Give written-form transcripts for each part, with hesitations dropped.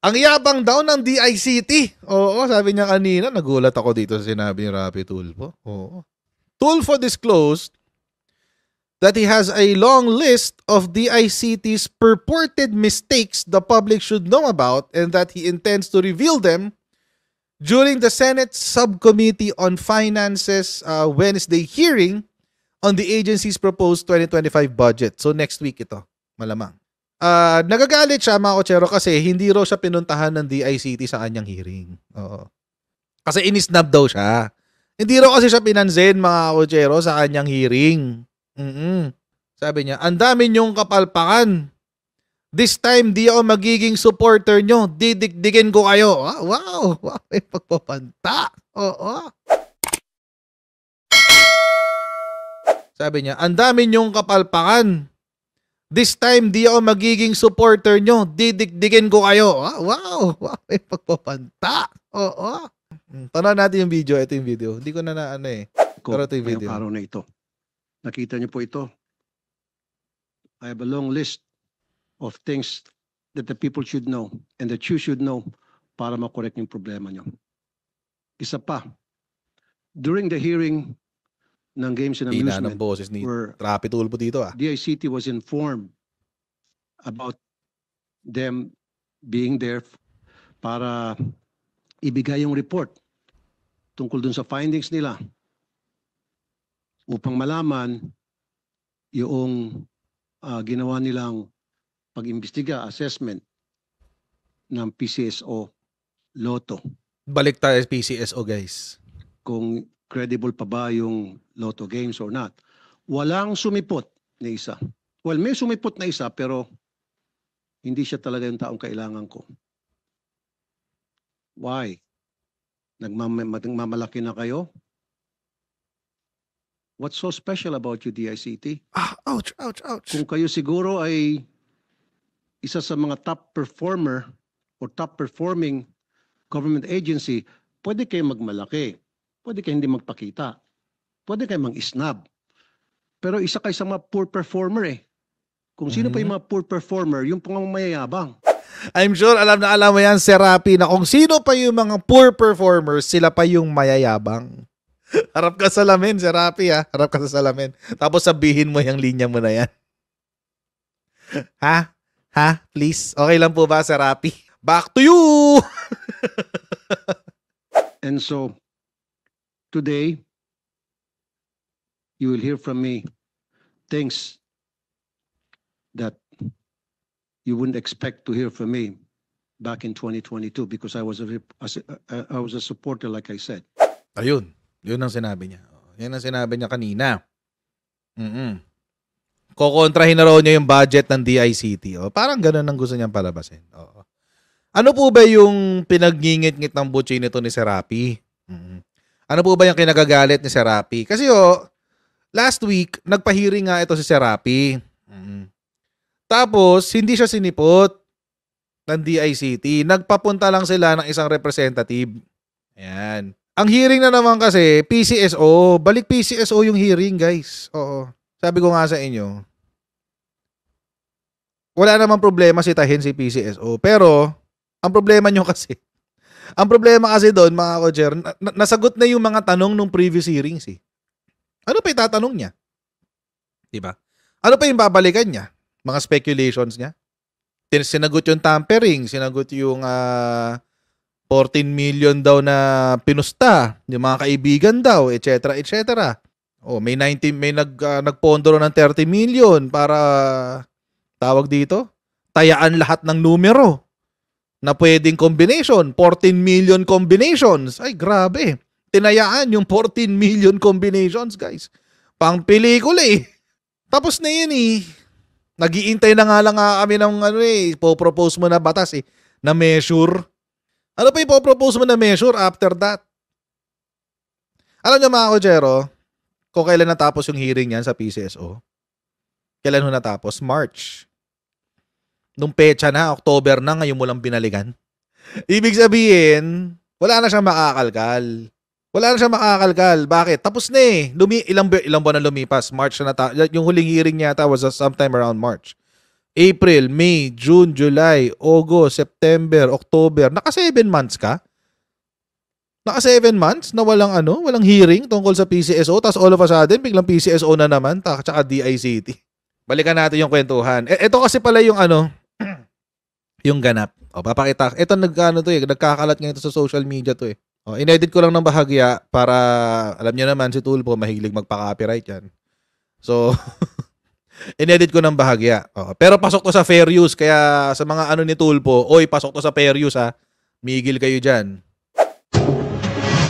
Ang yabang daw ng DICT. Oo, sabi niya kanina, nagulat ako dito sa sinabi ni Rapi Tulfo. Oo. Tulfo disclosed that he has a long list of DICT's purported mistakes the public should know about and that he intends to reveal them during the Senate Subcommittee on Finances Wednesday hearing on the agency's proposed 2025 budget. So next week ito, malamang. Nagagalit siya mga kotsero kasi hindi raw siya pinuntahan ng DICT sa kanyang hearing. Oo. Kasi inisnab daw siya. Hindi raw kasi siya pinansin mga kotsero sa kanyang hearing. Sabi niya, ang dami niyong kapalpakan. This time, di ako magiging supporter nyo. Didikdikin ko kayo. Ah, wow, may pagpapanta. Oo. Sabi niya, ang dami niyong kapalpakan. This time, di ako magiging supporter nyo. Didikdikin ko kayo. Ah, wow, may pagpapanta. Oo. Tanaw natin yung video. Ito yung video. Hindi ko na ano eh. Pero ito yung video. Araw na ito. Nakita niyo po ito. I have a long list of things that the people should know and that you should know para makorek yung problema niyo. Isa pa, during the hearing ng Games and Hina ng Amusement, boses ni where Rapi Tulfo dito DICT was informed about them being there para ibigay yung report tungkol dun sa findings nila upang malaman yung ginawa nilang pag-imbestiga, assessment ng PCSO Lotto. Balik tayo sa PCSO, guys. Kung credible pa ba yung Lotto games or not. Walang sumipot na isa. Well, may sumipot na isa pero hindi siya talaga yung taong kailangan ko. Why? Nagmamalaki na kayo? What's so special about you, DICT? Ouch. Kung kayo siguro ay isa sa mga top performer or top performing government agency, pwede kayo magmalaki. Pwede kayo hindi magpakita. Pwede kayo mang-snub. Pero isa kayo sa mga poor performer eh. Kung sino pa yung mga poor performer, yung pang mayayabang. I'm sure alam na alam mo yan, Sir Rapi, na kung sino pa yung mga poor performers, sila pa yung mayayabang. Harap ka sa salamin, Sir Rapi ha. Harap ka sa salamin. Tapos sabihin mo yung linya mo na yan. Ha? Please? Okay lang po ba, Sir Rapi? Back to you! And so, today, you will hear from me things that you wouldn't expect to hear from me back in 2022 because I was a supporter, like I said. Ayun. Yun ang sinabi niya. Yan ang sinabi niya kanina. Kokontrahin na raw niya yung budget ng DICT. Parang ganun ang gusto niyang palabasin. Ano po ba yung pinaggingit-ngit ng butchi nito ni Serapi? Ano po ba yung kinagagalit ni Serapi? Kasi last week, nagpahiring nga ito si Serapi. Tapos, hindi siya sinipot ng DICT. Nagpapunta lang sila ng isang representative. Ayan. Ang hearing na naman kasi, PCSO. Balik PCSO yung hearing, guys. Oo. Sabi ko nga sa inyo, wala namang problema sitahin si PCSO. Pero, ang problema kasi doon, mga kocher, nasagot na yung mga tanong nung previous hearings eh. Ano pa itatanong niya? Diba? Ano pa yung babalikan niya? Mga speculations niya? Sinagot yung tampering, sinagot yung 14 million daw na pinusta, yung mga kaibigan daw, etc. May nagpondo ng 30 million para tawag dito, tayaan lahat ng numero na pwedeng combination, 14 million combinations. Ay, grabe. Tinayaan yung 14 million combinations, guys. Pang pelikula eh. Tapos na yun eh. Nag-iintay na nga lang kami ng po-propose mo na batas eh, na measure. Ano pa yung po-propose mo na measure after that? Alam niyo mga kochero, kung kailan natapos yung hearing niyan sa PCSO? Kailan ho natapos? March. Nung pecha na, October na, ngayon mo lang binalikan. Ibig sabihin, wala na siyang makakalkal. Bakit? Tapos na eh. Ilang buwan na lumipas. March na yung huling hearing niya yata was sometime around March. April, May, June, July, August, September, October. Naka 7 months ka? Naka 7 months na walang hearing tungkol sa PCSO, tapos all of a sudden, biglang PCSO na naman, tsaka DICT. Balikan natin yung kwentuhan. Ito kasi pala yung yung ganap. O, papakita. Ito nagkakalat ngayon ito sa social media to eh. O, inedit ko lang ng bahagya para, alam niyo naman, si Tulpo mahilig magpa-copyright yan. So, inedit ko ng bahagya. O, pero pasok to sa fair use, kaya sa mga ni Tulpo, oy, pasok to sa fair use ha. Migil kayo dyan.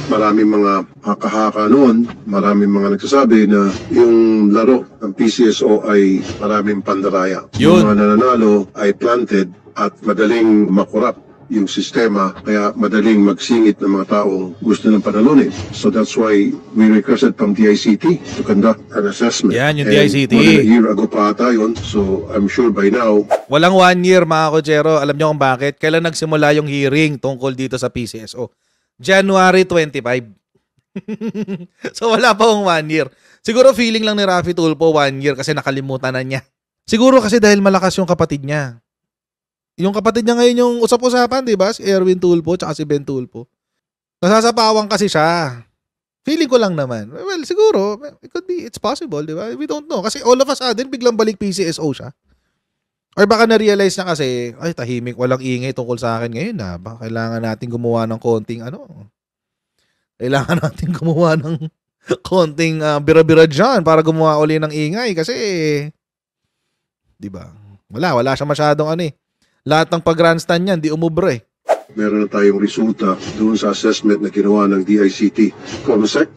Maraming mga haka-haka noon, maraming mga nagsasabi na yung laro ng PCSO ay maraming pandaraya. Yun. Yung mga nananalo ay planted at madaling makurap yung sistema, kaya madaling magsingit ng mga taong gusto ng panalunin. So that's why we requested from DICT to conduct an assessment. Yan, yung And DICT. more than a year ago pa ata yun, so I'm sure by now, Walang 1 year mga kotsero. Alam niyo kung bakit? Kailan nagsimula yung hearing tungkol dito sa PCSO? January 25. So wala pa 1 year. Siguro feeling lang ni Raffy Tulfo 1 year kasi nakalimutan na niya. Siguro kasi dahil malakas yung kapatid niya. Yung kapatid niya ngayon yung usap-usapan, di ba? Si Erwin Tulfo tsaka si Ben Tulfo. Nasasapawang kasi siya. Feeling ko lang naman. Well, siguro, it's possible, di ba? We don't know. Kasi all of a sudden, biglang balik PCSO siya. Or baka na-realize na kasi, ay tahimik, walang ingay tungkol sa akin ngayon na. Baka kailangan natin gumawa ng konting Kailangan natin gumawa ng konting bira-bira dyan para gumawa uli ng ingay kasi, di ba? Wala siya masyadong Lahat ng pag-grandstand niyan, di umubra eh. meron na tayong resulta doon sa assessment na ginawa ng DICT. Comsec,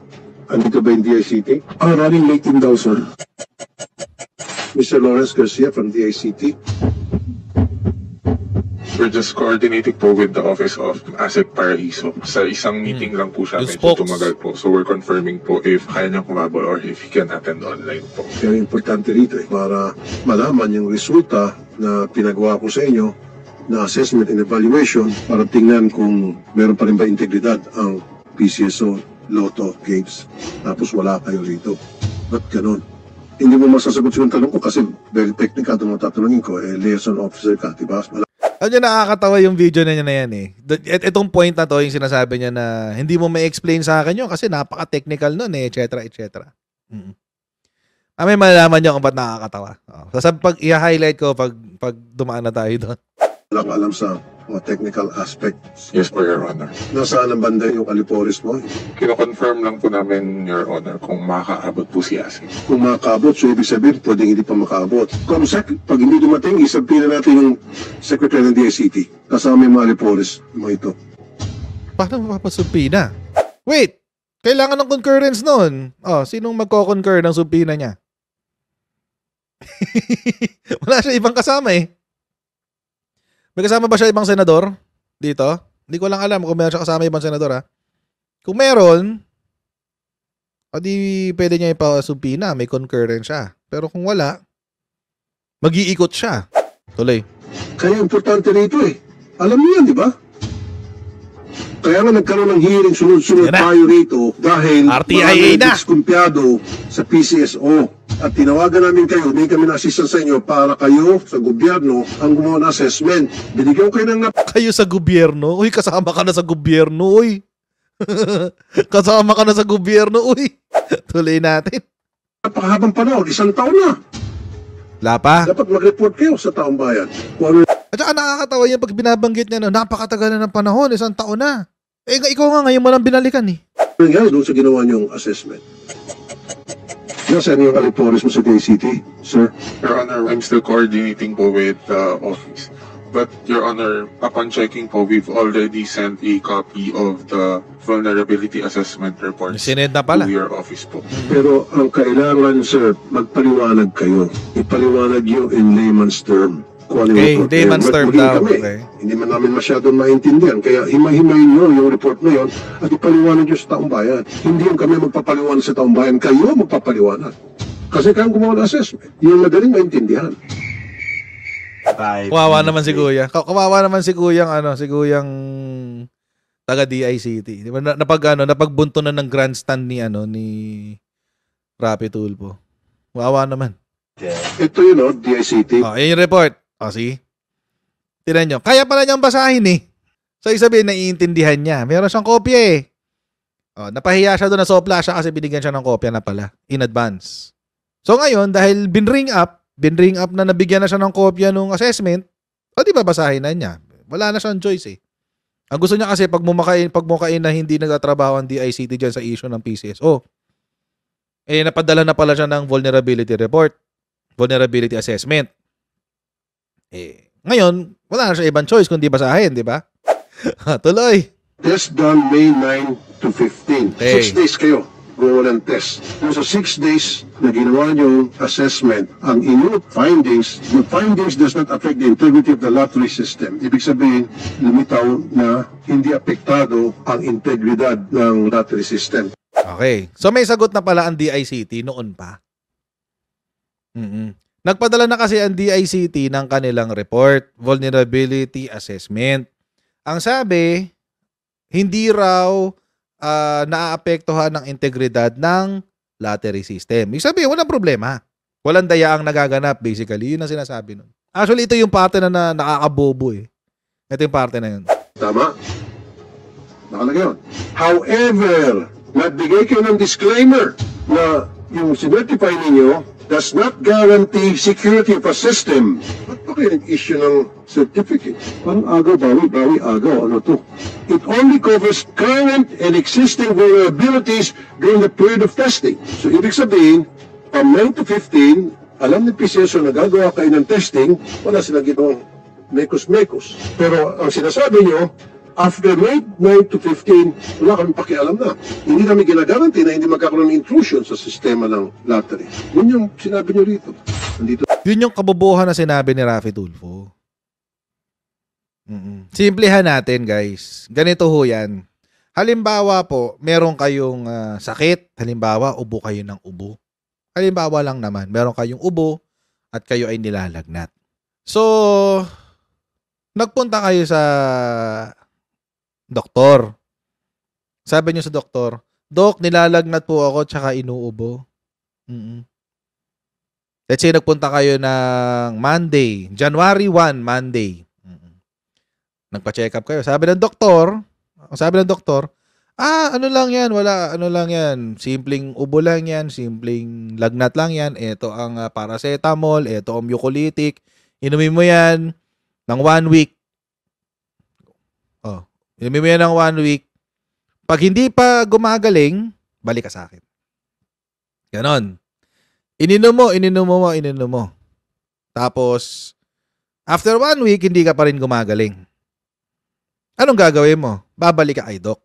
andito ba yung DICT? Running late in daw, sir. Mr. Lawrence Garcia from DICT. We're just coordinating po with the Office of Asset Paraiso. Sa isang meeting lang po siya, Yung medyo spokes. tumagal po. So we're confirming po if kaya niyang kumabol or if he can attend online po. Kaya importante rito para malaman yung resulta na pinagawa ko sa inyo na assessment and evaluation para tingnan kung meron pa rin ba integridad ang PCSO Lotto Games. Tapos wala kayo rito. Ba't ganun? Hindi mo masasagot yung tanong ko kasi very technical itong mga tatanungin ko. Liaison officer ka, diba? Ano yun, nakakatawa yung video na niya na yan eh. Itong point na to, yung sinasabi niya na hindi mo ma-explain sa akin yun kasi napaka-technical nun eh, etc. etc. May malalaman niyo kung ba't nakakatawa. So, pag i-highlight ko pag dumaan na tayo doon. Wala ka alam sa mga technical aspects. Yes po, Your Honor. Nasaan ang banda yung Alipores mo? Kino-confirm lang po namin, Your Honor, kung makakaabot po si Asik. Kung makakaabot, so ibig sabihin, pwedeng hindi pa makaabot. Comsec, pag hindi dumating, isabihin na natin yung Secretary ng DICT. Kasama yung mga Alipores, mga ito. Paano mapapasubpina? Wait! Kailangan ng concurrence nun. Sinong magko-concur ng subpina niya? Wala siya ibang kasama eh. May kasama ba siya ibang senador dito? Hindi ko lang alam kung meron siya kasama ibang senador ha. Kung meron, di pwede niya ipasubpina, may concurrence siya. Pero kung wala, mag-iikot siya. Tuloy. Kaya importante rito eh. Alam niyo yan, di ba? Kaya nga nagkaroon ng hearing sunod-sunod Yan na. tayo rito dahil RTIA na. diskumpiyado sa PCSO. At tinawagan namin kayo, hindi kami na-assistant sa inyo para kayo sa gobyerno ang gumawa ng assessment. Binigyan ko kayo ng Kayo sa gobyerno? Uy, kasama ka na sa gobyerno, uy. Kasama ka na sa gobyerno, uy. Tuloy natin. napakahabang panahon, 1 taon na. Lapa. Dapat mag-report kayo sa taong bayan. Kung ano At saka nakakatawa yung pag binabanggit niya, napakatagal na ng panahon, 1 taon na. Ikaw nga ngayon mo lang binalikan eh. nangyari doon sa ginawa niyong assessment. Nasaan yung Alipores mo sa DICT, sir? Your Honor, I'm still coordinating po with the office. But, Your Honor, upon checking po, we've already sent a copy of the vulnerability assessment report Sined na pala. to your office po. Pero ang kailangan, sir, magpaliwanag kayo. Ipaliwanag niyo in layman's term. Kung ano Okay, yung report. layman's Kaya term maging daw. kami, Okay. Hindi man namin masyadong maintindihan. Kaya himay-himayin niyo yung report na yon at ipaliwanag niyo sa taong bayan. Hindi yung kami magpapaliwanag sa taong bayan. Kayo magpapaliwanag. Kasi kayong gumawa ng assessment. Yung madaling maintindihan. Kawawa naman si Kuya. Kawawa naman si Kuyang si Kuyang taga DICT. Di ba napagbunto na ng grandstand ni ni Raffy Tulfo. Kawawa naman. Ito yun, DICT. Oh, yun yung report. O, see? Tinan nyo. Kaya pala niyang basahin eh. So, isabihin, naiintindihan niya. Meron siyang kopya eh. O, napahiya siya doon, nasopla siya kasi binigyan siya ng kopya na pala in advance. So, ngayon, dahil binring up na nabigyan na siya ng kopya nung assessment, o di ba basahin na niya? Wala na siyang choice eh. Ang gusto niya kasi pagmukain na hindi nagtatrabaho ang DICT dyan sa issue ng PCSO. Eh, napadala na pala siya ng vulnerability report. Vulnerability assessment. Eh, ngayon, wala na siya ibang choice kundi basahin, di ba? Tuloy. Test done May 9 to 15. Okay. 6 days kayo gumawa ng test. Kung sa 6 days na ginawa niyong assessment, ang inyong findings, the findings does not affect the integrity of the lottery system. Ibig sabihin, lumitaw na hindi apektado ang integridad ng lottery system. Okay. So may sagot na pala ang DICT noon pa. Nagpadala na kasi ang DICT ng kanilang report, vulnerability assessment. Ang sabi, hindi raw naaapektuhan ng integridad ng lottery system. Ibig sabihin, walang problema. Walang dayaang nagaganap, basically. Yun ang sinasabi nun. Actually, ito yung parte na nakakabobo eh. Ito yung parte na yun. Tama? Nakalagay yun. However, nagbigay kayo ng disclaimer na yung sinertify ninyo does not guarantee security of a system. Ba't pa kayo nag-issue ng certificate? Parang agaw, bawi, agaw. Ano to? It only covers current and existing vulnerabilities during the period of testing. So, ibig sabihin, from 9 to 15, alam ni PCSO na gagawa kayo ng testing, wala silang ginawang mekos-mekos. Pero ang sinasabi nyo, after May 9 to 15, wala kami pakialam na. Hindi namin ginagaranti na hindi magkakaroon ng intrusion sa sistema ng lottery. Yun yung sinabi nyo rito. Nandito. Yun yung kabobohan na sinabi ni Raffy Tulfo. Simplihan natin, guys. Ganito ho yan. Halimbawa po, meron kayong sakit. Halimbawa, ubo kayo ng ubo. Halimbawa lang naman, meron kayong ubo at kayo ay nilalagnat. So, nagpunta kayo sa doktor. Sabi niyo sa doktor, Dok, nilalagnat po ako tsaka inuubo. Let's say nagpunta kayo ng Monday, January 1, Monday. Nagpa-check up kayo. Sabi ng doktor, ano lang yan, simpleng ubo lang yan, simpleng lagnat lang yan, ito ang paracetamol, ito ang mucolytic, inumin mo yan ng 1 week. Inumin mo yan ng 1 week. Pag hindi pa gumagaling, balik ka sa akin. Ganon. Ininom mo. Tapos, after 1 week, hindi ka pa rin gumagaling. Anong gagawin mo? Babalik ka kay Doc.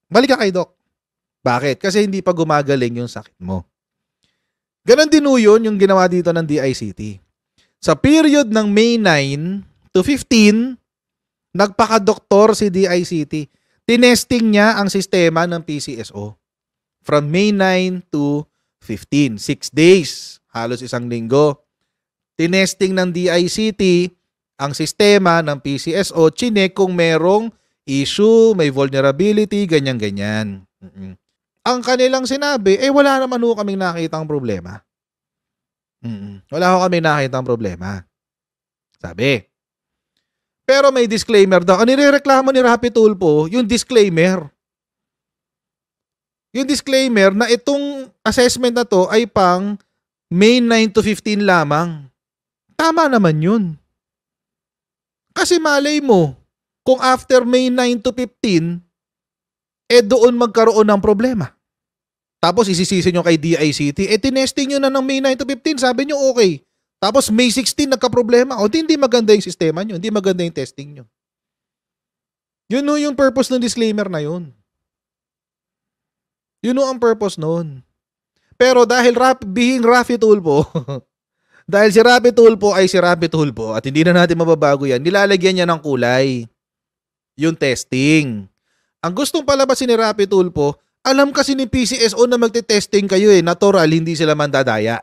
Balik ka kay Doc. Bakit? Kasi hindi pa gumagaling yung sakit mo. Ganon din yun yung ginawa dito ng DICT. Sa period ng May 9 to 15, nagpaka-doktor si DICT. Tinesting niya ang sistema ng PCSO. From May 9 to 15. 6 days. Halos 1 linggo. Tinesting ng DICT ang sistema ng PCSO. Chinek kung merong issue, may vulnerability, ganyan-ganyan. Ang kanilang sinabi, wala naman ho kaming nakitang problema. Wala ho kaming nakitang problema. Sabi. Pero may disclaimer daw. Ang nirereklamo ni Raffy Tulfo, yung disclaimer. Yung disclaimer na itong assessment na to ay pang May 9 to 15 lamang. Tama naman yun. Kasi malay mo, kung after May 9 to 15, doon magkaroon ng problema. Tapos isisisi nyo kay DICT, tinesting nyo na ng May 9 to 15, sabi nyo okay. Tapos May 16 nagka-problema. O hindi maganda yung sistema nyo. Hindi maganda yung testing nyo. Yun o yung purpose ng disclaimer na yun. Yun o ang purpose nun. Pero dahil being Raffy Tulfo, dahil si Raffy Tulfo ay si Raffy Tulfo at hindi na natin mababago yan, nilalagyan niya ng kulay. Yung testing. Ang gustong palabasin ni Raffy Tulfo, alam kasi ni PCSO na magte-testing kayo natural, hindi sila mandadaya.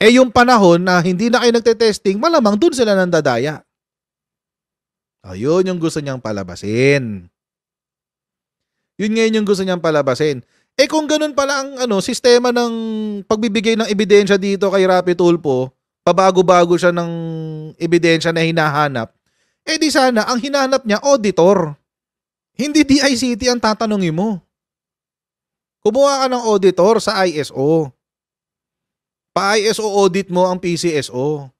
Yung panahon na hindi na kayo nagte-testing, malamang dun sila nandadaya. Ayun yung gusto niyang palabasin. Yun ngayon yung gusto niyang palabasin. Eh kung ganun pala ang sistema ng pagbibigay ng ebidensya dito kay Rapi Tulfo, pabago-bago siya ng ebidensya na hinahanap, eh di sana ang hinanap niya auditor. Hindi DICT ang tatanungin mo. Kumuha ka ng auditor sa ISO. Pa-ISO audit mo ang PCSO.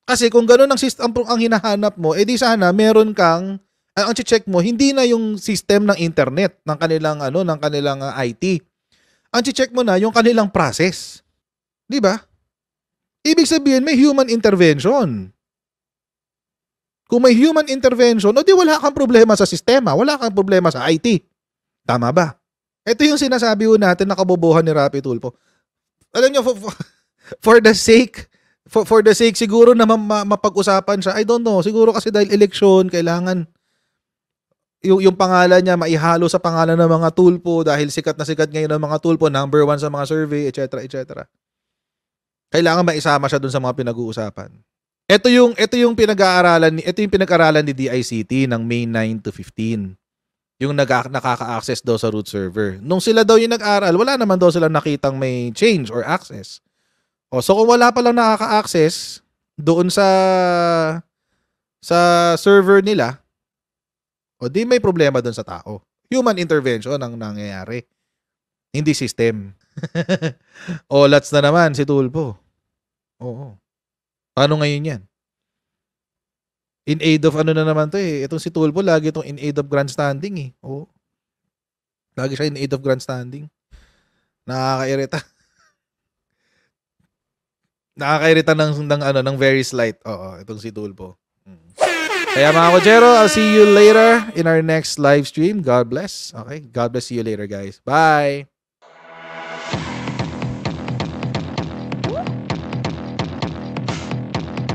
Kasi kung ganun ang hinahanap mo, eh di sana meron kang ang check mo hindi na yung system ng internet ng kanilang IT. Ang check mo na yung kanilang process. 'Di ba? Ibig sabihin may human intervention. Kung may human intervention, o di wala kang problema sa sistema, wala kang problema sa IT. Tama ba? Ito yung sinasabi ho natin na kabobohan ni Rapi Tulfo. Alam niyo, for the sake siguro na mapag-usapan siya. I don't know, siguro kasi dahil eleksyon, kailangan yung pangalan niya maihalo sa pangalan ng mga Tulfo dahil sikat na sikat ngayon ng mga Tulfo, number 1 sa mga survey, etc. Kailangan maisama siya dun sa mga pinag-uusapan. Ito yung pinag-aaralan ni DICT ng May 9 to 15. Yung nakaka-access daw sa root server. Nung sila daw yung nag-aral, wala naman daw silang nakitang may change or access. So kung wala pa lang nakaka-access doon sa server nila, o di may problema doon sa tao. Human intervention ang nangyayari. Hindi system. Lats na naman si Tulfo. Oo. Paano ngayon yan? In aid of na naman to eh. Itong si Tulfo, lagi itong in aid of grandstanding eh. Oo. Lagi siya in aid of grandstanding. Nakakairita. Nakakairita ng very slight. Oo, itong si Tulfo. Kaya mga Kojero, I'll see you later in our next live stream. God bless. Okay? God bless. See you later, guys. Bye!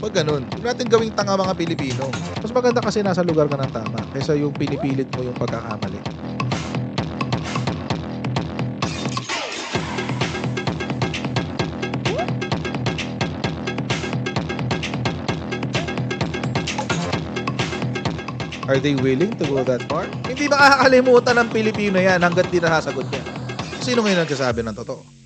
Pag ganun, huwag natin gawing tanga mga Pilipino. Mas maganda kasi nasa lugar ka ng tama kaysa yung pinipilit mo yung pagkakamali. Are they willing to go that far? Hindi makakalimutan ng Pilipino yan hanggat di nasasagot niya. Sino ngayon nagsasabi ng totoo?